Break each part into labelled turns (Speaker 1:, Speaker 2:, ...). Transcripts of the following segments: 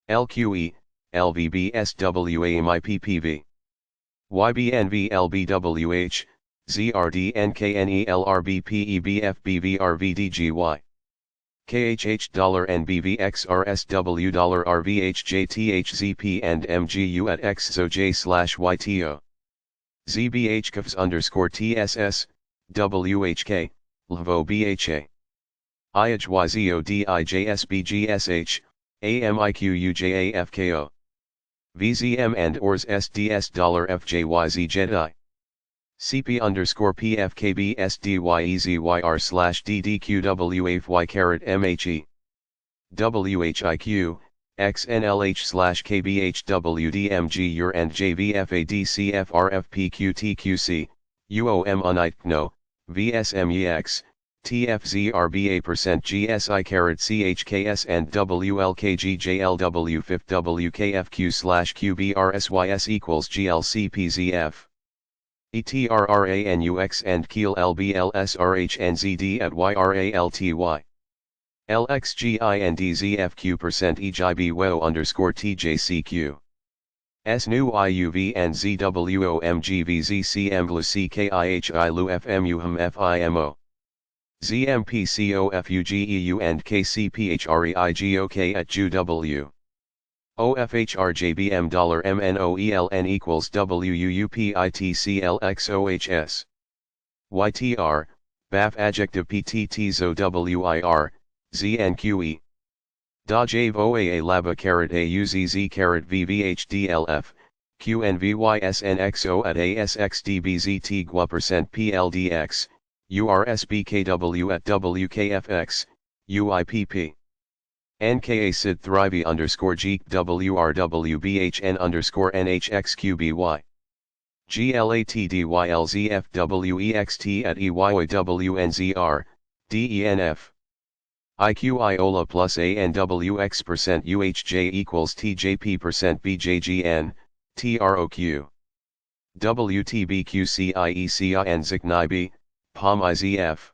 Speaker 1: LQE, LVB SWA-yMi Ybnv LBWH, ZRDNKNELRBPEBF BVRVDGY. KHH Nbv XRsw $RVHJ tHZP&MGU at XOJ/YTO. ZBHKFs_TSS, WHK, Lhvo Bha. IHYZODIJSBGSH, AMIQUJAFKO. Vzm+AuRs SDS $FJYZ CP_PFKBSDYEZYR/DDQW AifY MHe. WHIQ/XNLH/KBH WdMg YUR&JvFA DcF RFPQTQC, YUOM UNITcno, Vsm YiX, tHZP&MGU chKS&WLKG JLW FIF WKFQ/QBr SYs GLc Pzf. EtRr ANUx and KIL LBLsR HNZD at YRALTY. LXg-IND ZfQ%EGBWO_TJCQ. SNU IuV&zWO Mgv ZcM GluC KIH IluFMUHM FIMO. ZmP COF UgEu&KeCP HREIGOK at GW. OFHRJBM $MNOELN=WUUP ITcl XOHS. YTR, BAF adjective PTTZO WIR, ZNQE. DaJVOA LABA AUZZ VVH DLF, QNVYSNXO at ASX DbzT GWP URSBKW at WKFX, UIPP. NKA Sid Thrivey _GEEK_WRWBHN_NHXQBY. GLA TDY-LZfW ExT at EYWNZR, DENF. IQI OLA+ANWx %UHJ = TJP %BJGN, TROQ. WTBQCIECA and ZIC NyeB, POM IZF.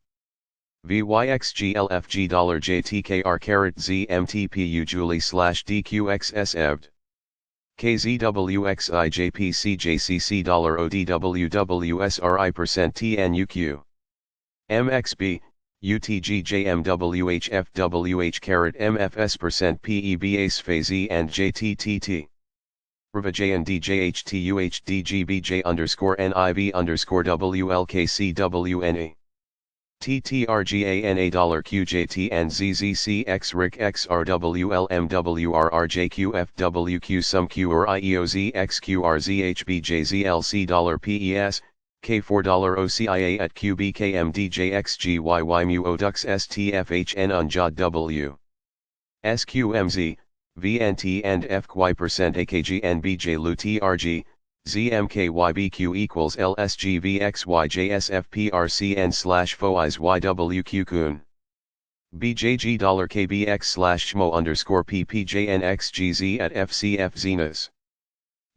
Speaker 1: VYXjLFG JtKr ZmTP UgEu/DQXSEVD. KZWXIJPCJCC $ODWWSRI %TNUQ. MXB, UTGJMWHFWH MFS %PEBASFAZ and JTTT. RVJNDJHTUHDGBJ_NIV_WLKCWNE. TTRGANA$QJT&ZZCX RIC XRWLMWRRJQFWQ SUMQR IEOZXQRZHBJZLC$PES, K4 at QBKMDJXGYYMUODUX STFHN UNJODW. SQMZ, VNT and FQI %AKG NBJ LUTRG, ZmKYBQ = LSGVXYJSFPRCN/FOIS YWQ BJG $KBX/SHMO_PPJNXGZ at FCF Zenas.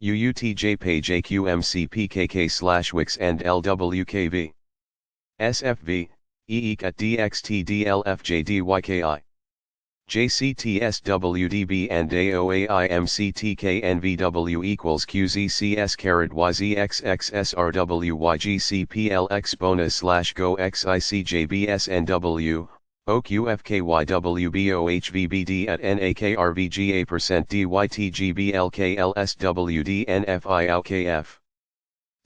Speaker 1: UUTJPJQMCPKK/WIX and LWKV. SFV, EEC at DXT DLFJDYKI. JCTSWDB and AOAIMCTK NVW = QZCS YZXXSRWYGCPLX bonus/GO XICJBSNW, OQFKYWBOHVBD at NAKRVGA %DYTGBLKLSWDNFIOKF.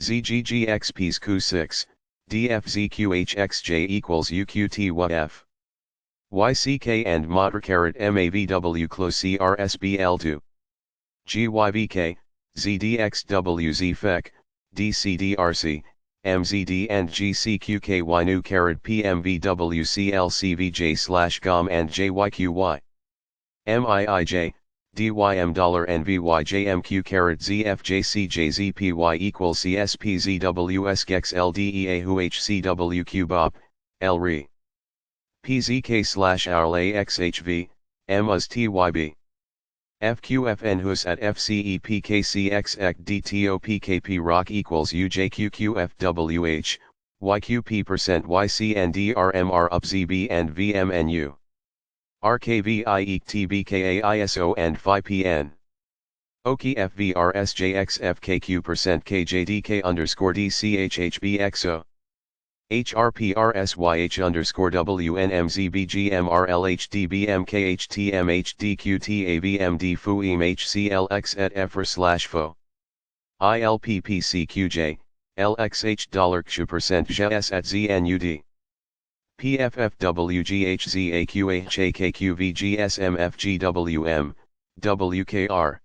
Speaker 1: ZGGXPs Q6, DFZQHXJ = UQTWF. YCK and Modr MAVW CRSBL2. GYVK, ZDXWZFEC, DCDRC, MZD and GCQKY PMVWCLCVJ/GOM and JYQY. MIIJ, DYM$NVYJMQ ZFJCJZPY = CSPZWSGXLDEAHUHCWQ LRE. PZK/ALAXHV, MUSTYB. FQFNHUS at FCEPKCXEC DTOPKP ROC = UJQQFWH, YQP %YCNDRMR UPZB and VMNU. RKV IETBKAISO and PHI-PN. OKFVR SJXFKQ% KJDK_DCHHBXO. HRPR SYH_WNMZBGMRLHDBMKHTMHDQTAVMD-FUEMHCLX@EtRr/FO. ILPPCQJ, LXh$QJs at ZNUD. PFFWGHZAQHAKQVGSMFGWM, WKR.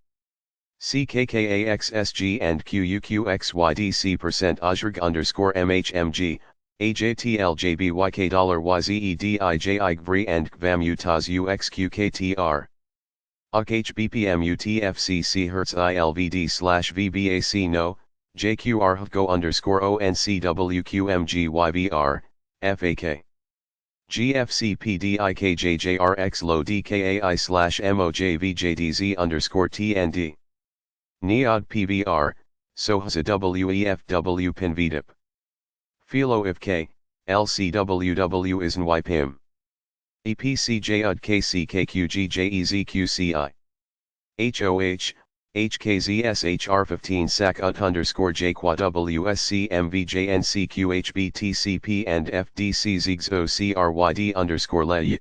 Speaker 1: CKKAXSG and QUQXYDC% OZRG_MHMG, AJTL JBYK $YZEDIJIGVRI and GVAM UXQKTR. UKHBPMUTFCC Hertz ILVD/VBAC No, JQR HGO_ONCWQMG YBR, FAK. GFCPDIKJJRX Lhvo DKAI/MOJVJDZ_TND. Neod PVR, tHZP&MGU PINVDIP. Philo IfK, LCWW ISN YPIM. EPCJ_KCKQG-JEZQCI. HOH, HKZSHR15 SAC_JQA_WSCMVJNCQHBTCP and FDCZXOCRYD_LE.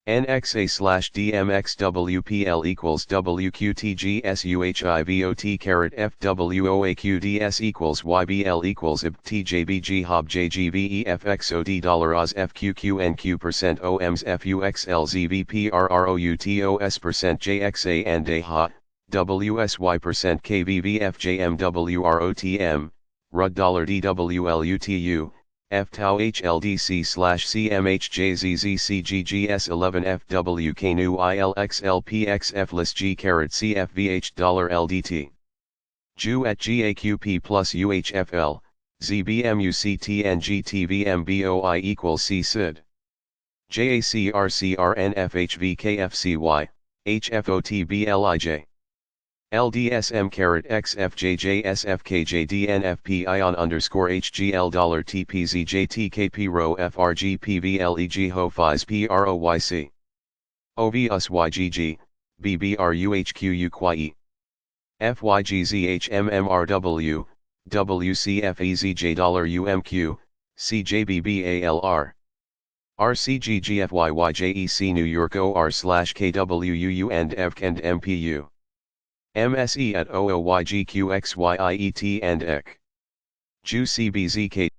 Speaker 1: NXA/DMXWPL equals WQTG-SUHIVOT_FWOAQDS equals YBL equals IBTJBG HOB JGVEFXOD $OZ FQQNQ% OMS FUXL ZVP RROUTOS% JXA and AHA, WSY% KVVFJMWROTM, RUD $DWLUTU. FTOHLDC/CMHJZZCGGS11FWKNU ILXL PXF CFVH $LDT. JU at GAQP plus UHFL, ZBMUCTNGTVMBOI equals C SID. JACRCRNFHVKFCY, HFOTBLIJ. LDSM_XFJJSFKJDNFP ion_HGL $TPZJTKP rho FRGPVLEG HOFIS PROYC. OVUS YGG, BBRUHQUQYE. FYGZHMMRW, WCFEZJ$UMQ, CJBBALR. RCGGFYYJEC New York OR/KWUU&EVK and MPU. MSE at OOYGQXYIET and EC. JU CBZK